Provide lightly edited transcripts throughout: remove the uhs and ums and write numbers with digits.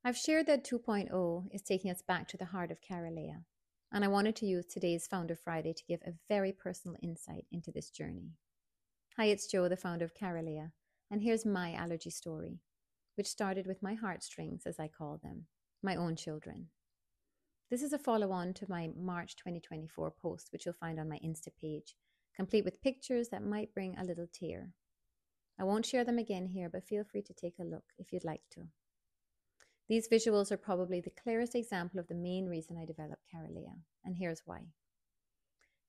I've shared that 2.0 is taking us back to the heart of Caraleya, and I wanted to use today's Founder Friday to give a very personal insight into this journey. Hi, it's Joe, the founder of Caraleya, and here's my allergy story, which started with my heartstrings, as I call them, my own children. This is a follow on to my March 2024 post, which you'll find on my Insta page, complete with pictures that might bring a little tear. I won't share them again here, but feel free to take a look if you'd like to. These visuals are probably the clearest example of the main reason I developed Caraleya, and here's why.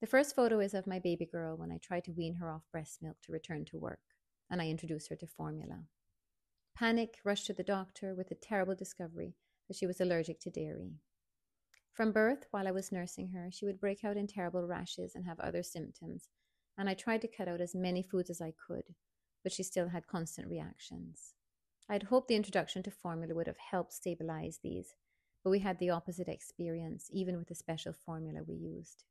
The first photo is of my baby girl when I tried to wean her off breast milk to return to work, and I introduced her to formula. Panic, rushed to the doctor with the terrible discovery that she was allergic to dairy. From birth, while I was nursing her, she would break out in terrible rashes and have other symptoms, and I tried to cut out as many foods as I could, but she still had constant reactions. I'd hoped the introduction to formula would have helped stabilize these, but we had the opposite experience, even with the special formula we used.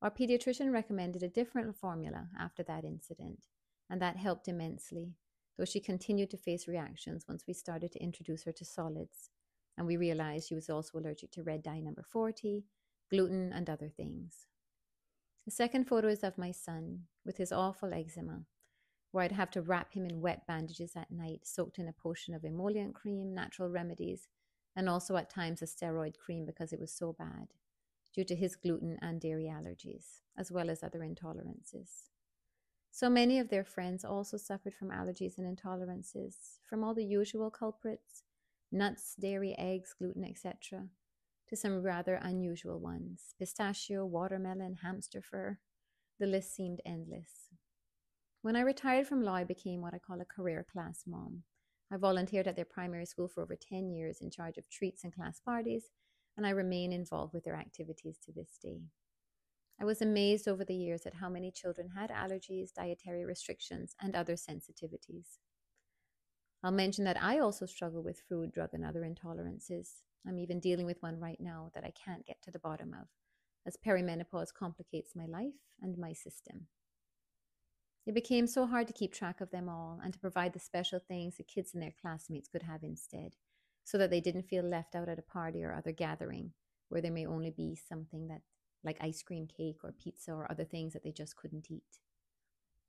Our pediatrician recommended a different formula after that incident, and that helped immensely, though she continued to face reactions once we started to introduce her to solids, and we realized she was also allergic to red dye number 40, gluten, and other things. The second photo is of my son with his awful eczema, where I'd have to wrap him in wet bandages at night, soaked in a potion of emollient cream, natural remedies, and also at times a steroid cream because it was so bad, due to his gluten and dairy allergies, as well as other intolerances. So many of their friends also suffered from allergies and intolerances, from all the usual culprits, nuts, dairy, eggs, gluten, etc., to some rather unusual ones, pistachio, watermelon, hamster fur. The list seemed endless. When I retired from law, I became what I call a career class mom. I volunteered at their primary school for over 10 years in charge of treats and class parties, and I remain involved with their activities to this day. I was amazed over the years at how many children had allergies, dietary restrictions, and other sensitivities. I'll mention that I also struggle with food, drug, and other intolerances. I'm even dealing with one right now that I can't get to the bottom of, as perimenopause complicates my life and my system. It became so hard to keep track of them all and to provide the special things the kids and their classmates could have instead, so that they didn't feel left out at a party or other gathering where there may only be something that, like ice cream cake or pizza or other things that they just couldn't eat.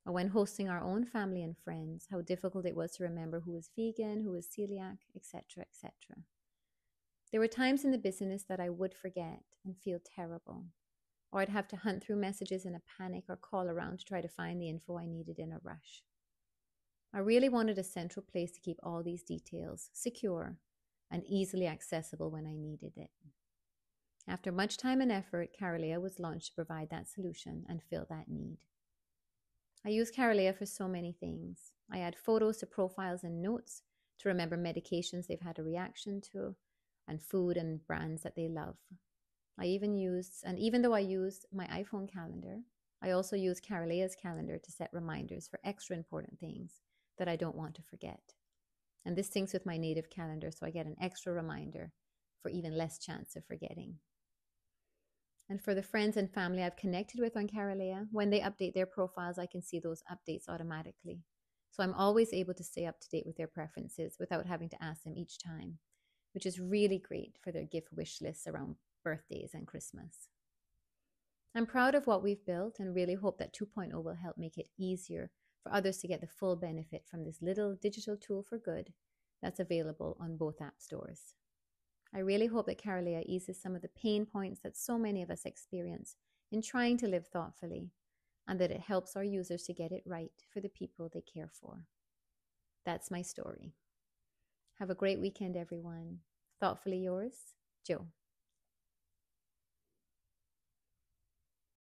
Or when hosting our own family and friends, how difficult it was to remember who was vegan, who was celiac, etc., etc. There were times in the business that I would forget and feel terrible, or I'd have to hunt through messages in a panic or call around to try to find the info I needed in a rush. I really wanted a central place to keep all these details secure and easily accessible when I needed it. After much time and effort, Caraleya was launched to provide that solution and fill that need. I use Caraleya for so many things. I add photos to profiles and notes to remember medications they've had a reaction to, and food and brands that they love. Even though I use my iPhone calendar, I also use Caraleya's calendar to set reminders for extra important things that I don't want to forget. And this syncs with my native calendar, so I get an extra reminder for even less chance of forgetting. And for the friends and family I've connected with on Caraleya, when they update their profiles, I can see those updates automatically. So I'm always able to stay up to date with their preferences without having to ask them each time, which is really great for their gift wish lists around birthdays and Christmas. I'm proud of what we've built and really hope that 2.0 will help make it easier for others to get the full benefit from this little digital tool for good that's available on both app stores. I really hope that Caraleya eases some of the pain points that so many of us experience in trying to live thoughtfully, and that it helps our users to get it right for the people they care for. That's my story. Have a great weekend, everyone. Thoughtfully yours, Joe.